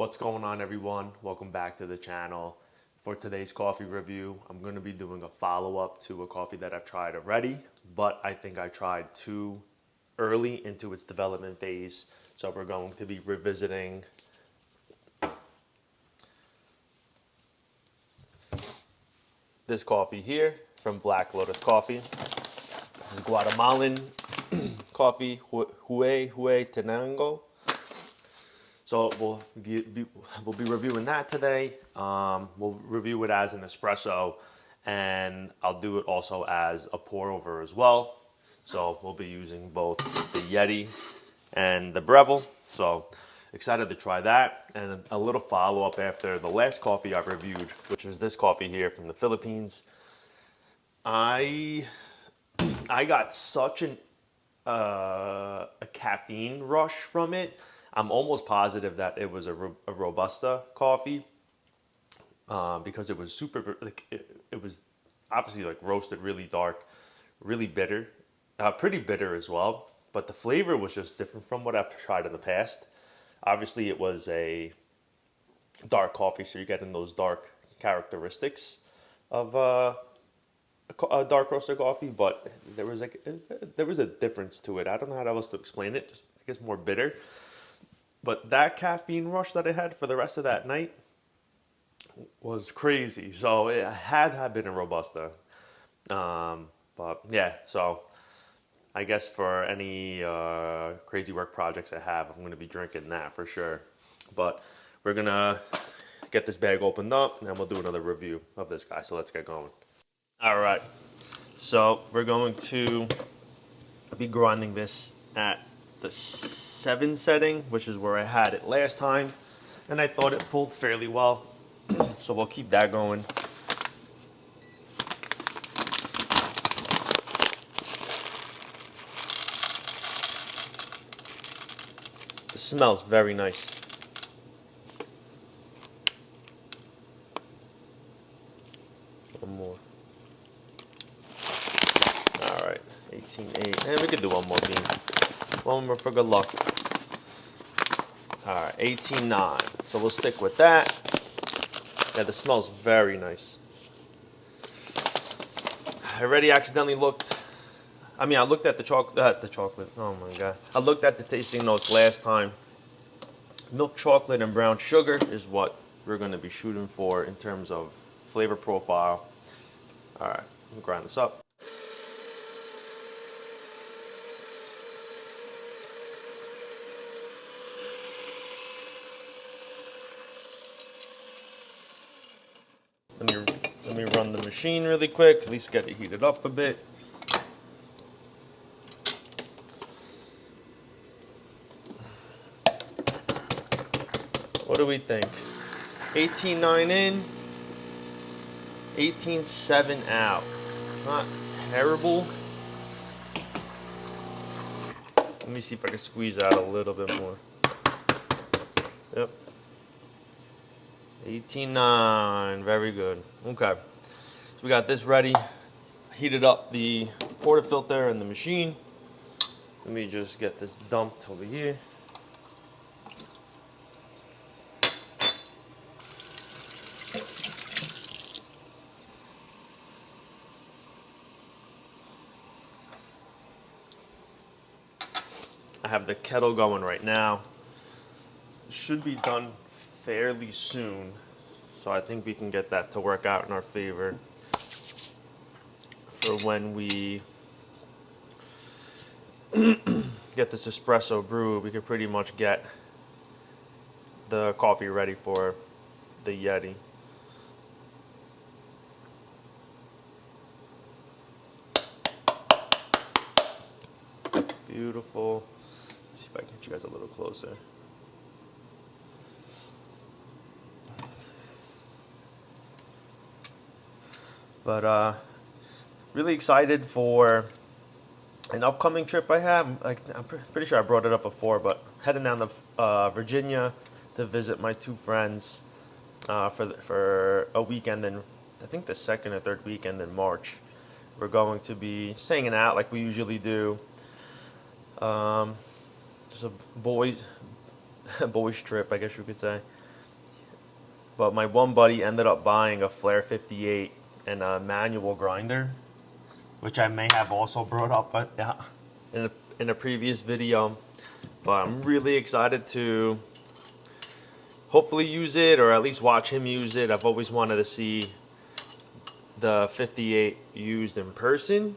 What's going on, everyone? Welcome back to the channel. For today's coffee review, I'm going to be doing a follow-up to a coffee that I've tried already, but I think I tried too early into its development phase. So we're going to be revisiting this coffee here from Black Lotus Coffee. This is Guatemalan coffee, Huehuetenango. So we'll be reviewing that today. We'll review it as an espresso, and I'll do it also as a pour over as well. So we'll be using both the Yeti and the Breville. So excited to try that, and a little follow up after the last coffee I reviewed, which was this coffee here from the Philippines. I got such a caffeine rush from it. I'm almost positive that it was a Robusta coffee because it was super, like, it was obviously like roasted really dark, really bitter, pretty bitter as well. But the flavor was just different from what I've tried in the past. Obviously, it was a dark coffee, so you're getting those dark characteristics of a dark roaster coffee. But there was a difference to it. I don't know how else to explain it. Just I guess more bitter. But that caffeine rush that I had for the rest of that night was crazy. So it had been a Robusta. But yeah, so I guess for any crazy work projects I have, I'm going to be drinking that for sure. But we're going to get this bag opened up, and we'll do another review of this guy. So let's get going. All right. So we're going to be grinding this at the 7 setting, which is where I had it last time, and I thought it pulled fairly well. So we'll keep that going. It smells very nice. One more. All right, 18.8, and we could do one more bean. One more for good luck. All right, 18.9. So we'll stick with that. Yeah, the smells very nice. I already accidentally looked. I looked at the chocolate. Oh my god! I looked at the tasting notes last time. Milk chocolate and brown sugar is what we're going to be shooting for in terms of flavor profile. All right, we'll grind this up. Let me run the machine really quick, at least get it heated up a bit. What do we think? 18.9 in, 18.7 out. Not terrible. Let me see if I can squeeze out a little bit more. Yep. 18.9, very good. Okay, so we got this ready. Heated up the portafilter and the machine. Let me just get this dumped over here. I have the kettle going right now. It should be done fairly soon, so I think we can get that to work out in our favor for when we get this espresso brewed. We could pretty much get the coffee ready for the Yeti. Beautiful. Let's see if I can get you guys a little closer. But really excited for an upcoming trip I have. I'm pretty sure I brought it up before, but heading down to Virginia to visit my two friends for a weekend, and I think the second or third weekend in March. We're going to be hanging out like we usually do. Just a boys trip, I guess you could say. But my one buddy ended up buying a Flair 58 and a manual grinder, which I may have also brought up in a previous video. But I'm really excited to hopefully use it, or at least watch him use it. I've always wanted to see the 58 used in person.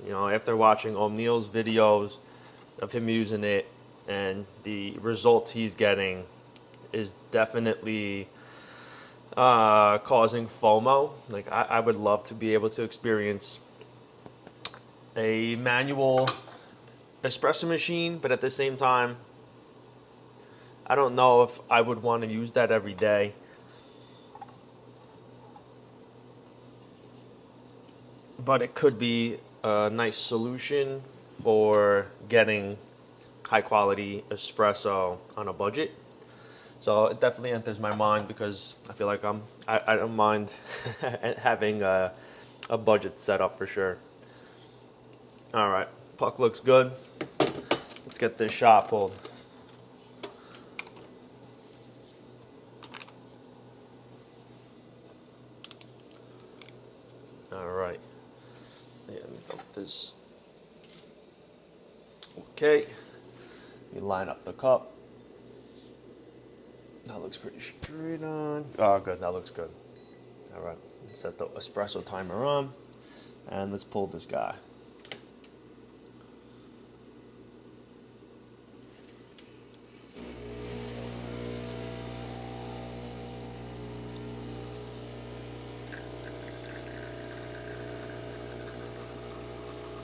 You know, after watching O'Neill's videos of him using it, and the results he's getting is definitely causing FOMO. Like I would love to be able to experience a manual espresso machine, but at the same time, I don't know if I would want to use that every day. But it could be a nice solution for getting high quality espresso on a budget. So it definitely enters my mind because I feel like I don't mind having a budget set up for sure. All right, puck looks good. Let's get this shot pulled. All right. Yeah, let me dump this. Okay. You line up the cup. That looks pretty straight on. Oh, good. That looks good. All right. Let's set the espresso timer on, and let's pull this guy.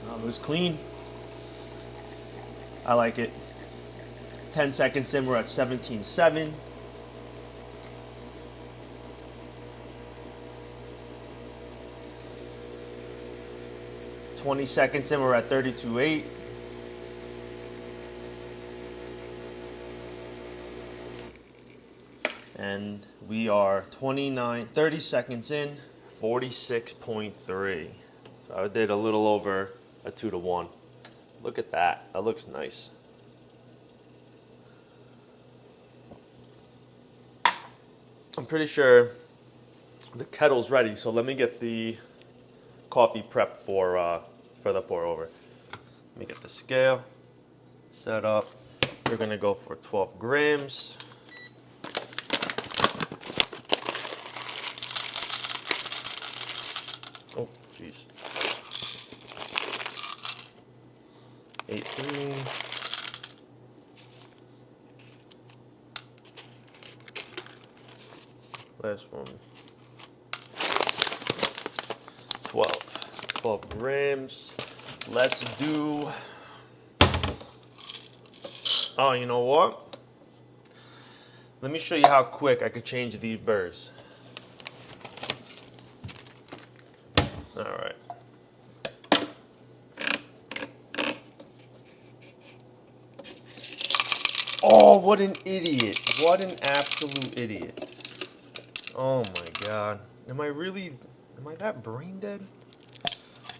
That looks clean. I like it. 10 seconds in, we're at 17.7. Twenty seconds in, we're at 32.8. And we are 30 seconds in, 46.3. So I did a little over a 2-to-1. Look at that. That looks nice. I'm pretty sure the kettle's ready, so let me get the coffee prep for the pour over. Let me get the scale set up. We're gonna go for 12 grams. Oh, jeez. 18. Last one. 12 grams. Let's do, oh, you know what? Let me show you how quick I could change these burrs. All right. Oh, what an idiot. What an absolute idiot. Oh my God. Am I that brain dead?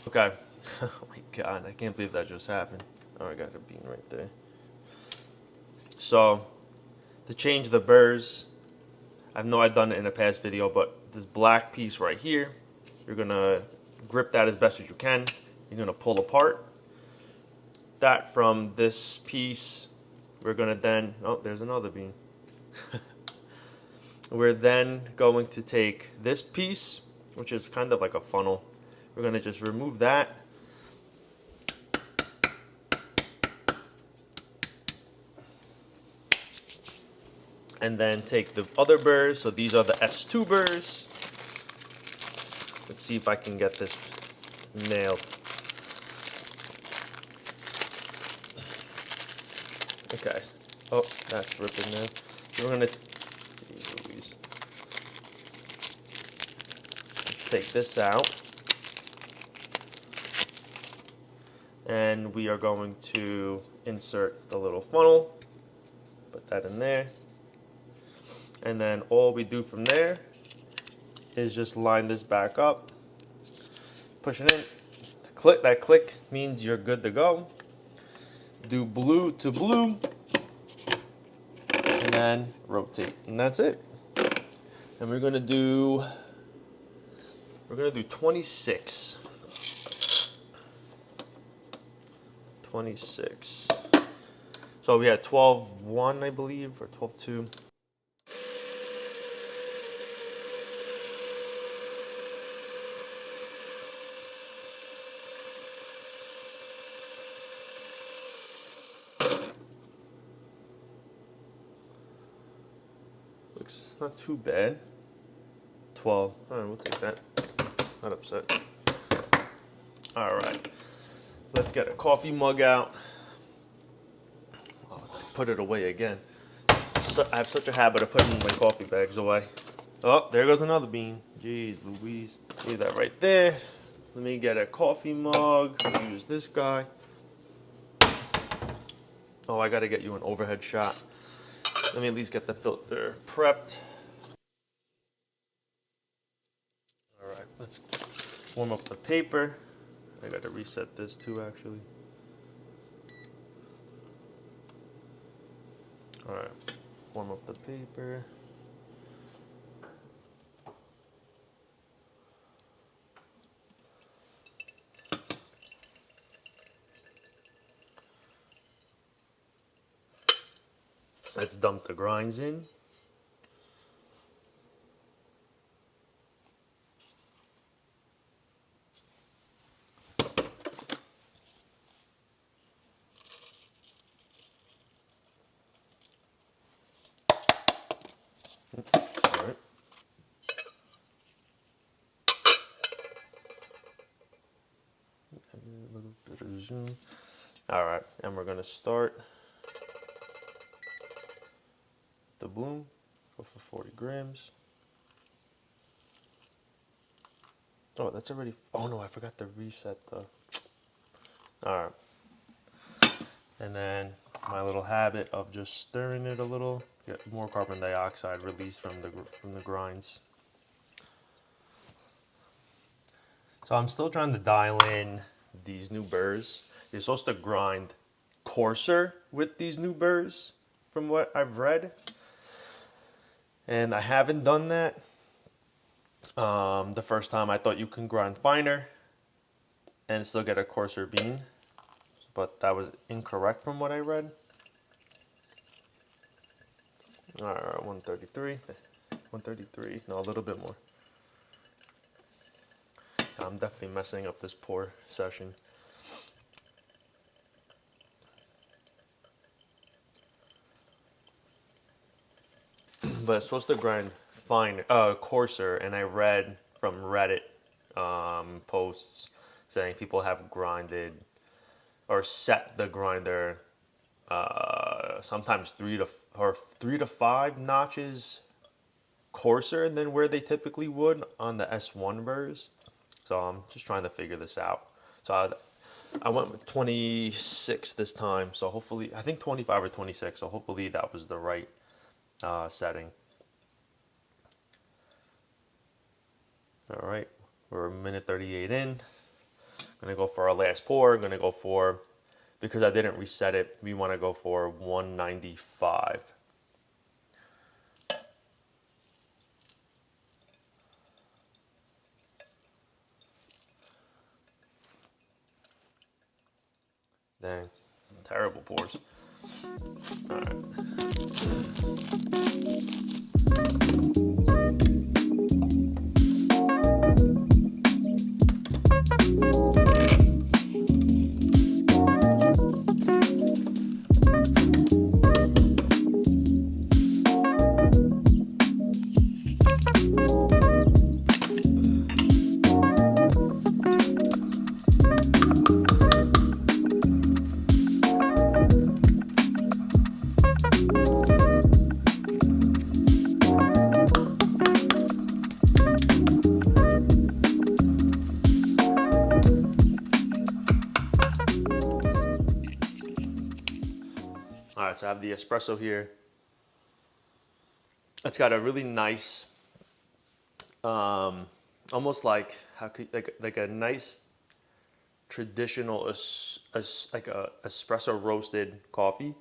Okay. Oh my God, I can't believe that just happened. Oh, I got a bean right there. So, to change the burrs, I know I've done it in a past video, but this black piece right here, you're gonna grip that as best as you can. You're gonna pull apart that from this piece. We're gonna then, oh, there's another bean. We're then going to take this piece, which is kind of like a funnel. We're gonna just remove that. And then take the other burrs. So these are the S2 burrs. Let's see if I can get this nailed. Okay. Oh, that's ripping now. So we're gonna, let's take this out. And we are going to insert the little funnel. Put that in there. And then all we do from there is just line this back up, push it in. Click, that click means you're good to go. Do blue to blue, and then rotate, and that's it. And we're gonna do 26. 26. So we had 12-1, I believe, or 12-2. Looks not too bad. 12. All right, we'll take that. Not upset. All right. Let's get a coffee mug out. Oh, put it away again. So, I have such a habit of putting my coffee bags away. Oh, there goes another bean. Jeez Louise. Leave that right there. Let me get a coffee mug. Use this guy. Oh, I gotta get you an overhead shot. Let me at least get the filter prepped. All right, let's warm up the paper. I gotta reset this too, actually. All right, warm up the paper. Let's dump the grinds in. All right. A little bit of zoom. All right, and we're gonna start the bloom. Go for 40 grams. Oh, that's already. Oh no, I forgot to reset the. All right, and then my little habit of just stirring it a little, get more carbon dioxide released from the grinds. So I'm still trying to dial in these new burrs. You're supposed to grind coarser with these new burrs, from what I've read, and I haven't done that. The first time I thought you can grind finer and still get a coarser bean, but that was incorrect from what I read. All right, 133, 133, no, a little bit more. I'm definitely messing up this pour session. But it's supposed to grind fine, coarser, and I read from Reddit posts saying people have grinded or set the grinder sometimes 3 to 5 notches coarser than where they typically would on the S1 burrs. So I'm just trying to figure this out. So I went with 26 this time. So hopefully, I think 25 or 26. So hopefully that was the right setting. All right, we're a minute 38 in. Gonna go for our last pour. Gonna go for, because I didn't reset it, we want to go for 195. Dang, terrible pours. All right. All right, so I have the espresso here. It's got a really nice, almost like like a nice traditional like a espresso roasted coffee.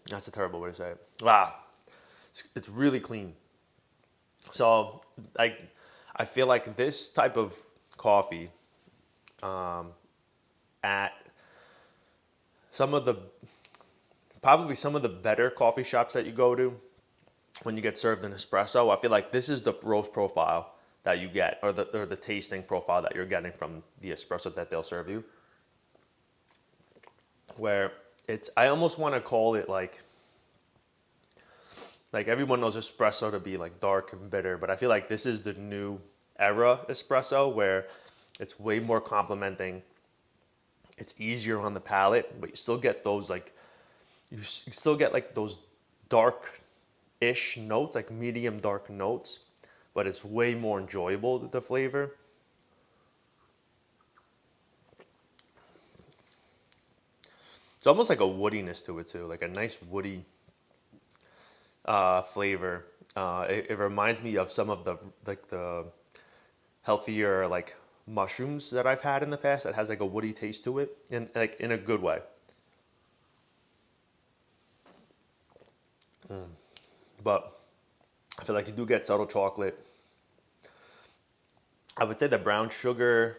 That's a terrible way to say it. Wow. It's really clean. So I feel like this type of coffee at some of the probably some of the better coffee shops that you go to when you get served an espresso, I feel like this is the roast profile that you get, or the tasting profile that you're getting from the espresso that they'll serve you. Where it's, I almost want to call it like everyone knows espresso to be like dark and bitter, but I feel like this is the new era espresso where it's way more complimenting. It's easier on the palate, but you still get those like you still get like those dark-ish notes, like medium dark notes, but it's way more enjoyable, the flavor. It's almost like a woodiness to it too, like a nice woody flavor. It reminds me of some of the healthier like mushrooms that I've had in the past. That has like a woody taste to it, and like in a good way. But I feel like you do get subtle chocolate. I would say the brown sugar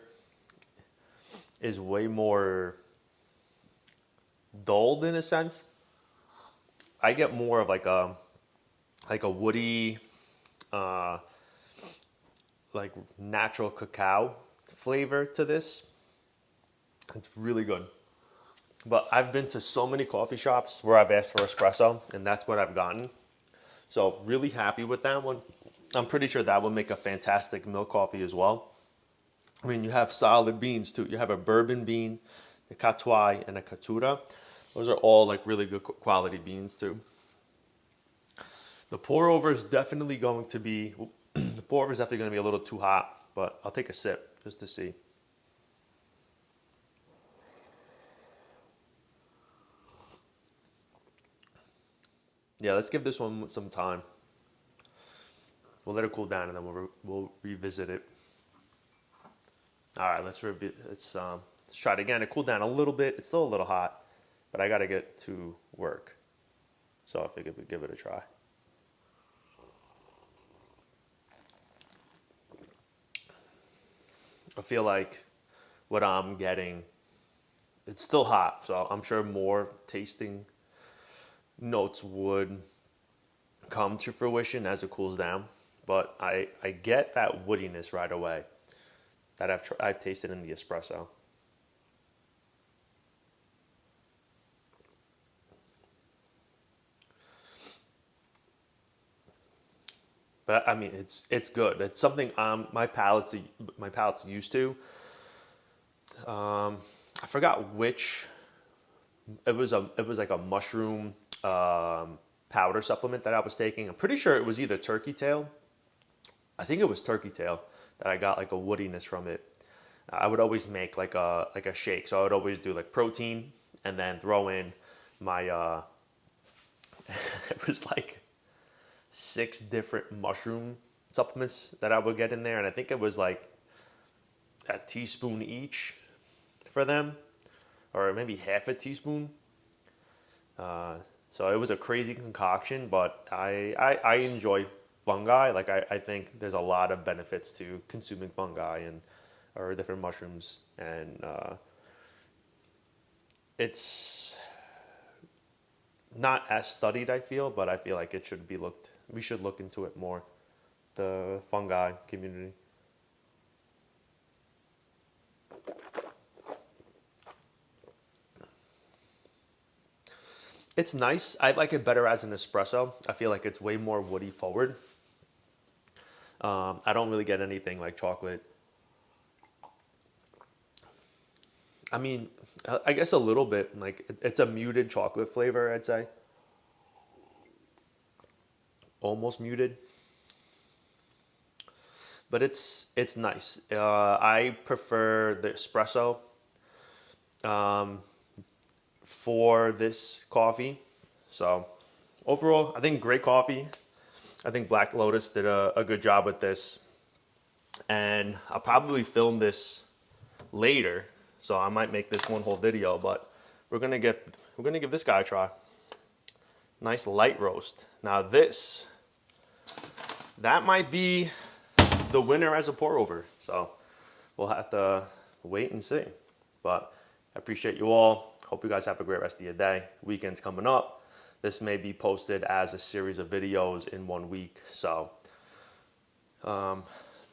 is way more dulled in a sense. I get more of like a woody, uh, like natural cacao flavor to this. It's really good. But I've been to so many coffee shops where I've asked for espresso, and that's what I've gotten. So really happy with that one. I'm pretty sure that would make a fantastic milk coffee as well. I mean, you have solid beans too. You have a bourbon bean, a Catuai, and a Caturra. Those are all like really good quality beans too. The pour over is definitely going to be, the pour over is definitely going to be a little too hot, but I'll take a sip just to see. Yeah, let's give this one some time. We'll let it cool down and then we'll revisit it. All right, let's try it again. It cooled down a little bit. It's still a little hot, but I got to get to work. So I figured we'd give it a try. I feel like what I'm getting, it's still hot, so I'm sure more tasting notes would come to fruition as it cools down. But I get that woodiness right away that I've tasted in the espresso. But I mean, it's good. It's something my palate's used to. I forgot which. It was like a mushroom powder supplement that I was taking. I'm pretty sure it was either turkey tail. I think it was turkey tail that I got like a woodiness from it. I would always make like a shake, so I would always do like protein and then throw in my it was like 6 different mushroom supplements that I would get in there, and I think it was like a teaspoon each for them, or maybe half a teaspoon. So it was a crazy concoction, but I enjoy fungi. Like I think there's a lot of benefits to consuming fungi and or different mushrooms, and it's not as studied. I feel, but I feel like it should be looked. We should look into it more. The fungi community. It's nice. I like it better as an espresso. I feel like it's way more woody forward. I don't really get anything like chocolate. I mean, I guess a little bit. Like it's a muted chocolate flavor, I'd say. Almost muted, but it's nice. I prefer the espresso for this coffee. So overall, I think great coffee. I think Black Lotus did a good job with this, and I'll probably film this later. So I might make this one whole video, but we're gonna give this guy a try. Nice light roast. Now this, that might be the winner as a pour over. So we'll have to wait and see. But I appreciate you all. Hope you guys have a great rest of your day. Weekend's coming up. This may be posted as a series of videos in 1 week. So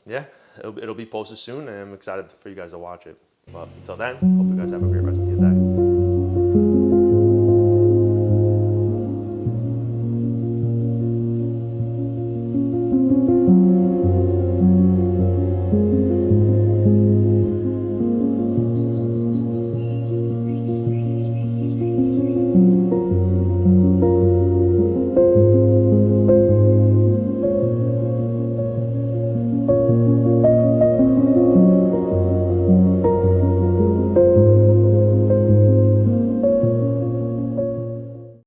yeah, it'll be posted soon, and I'm excited for you guys to watch it. But until then, hope you guys have a great rest of your day.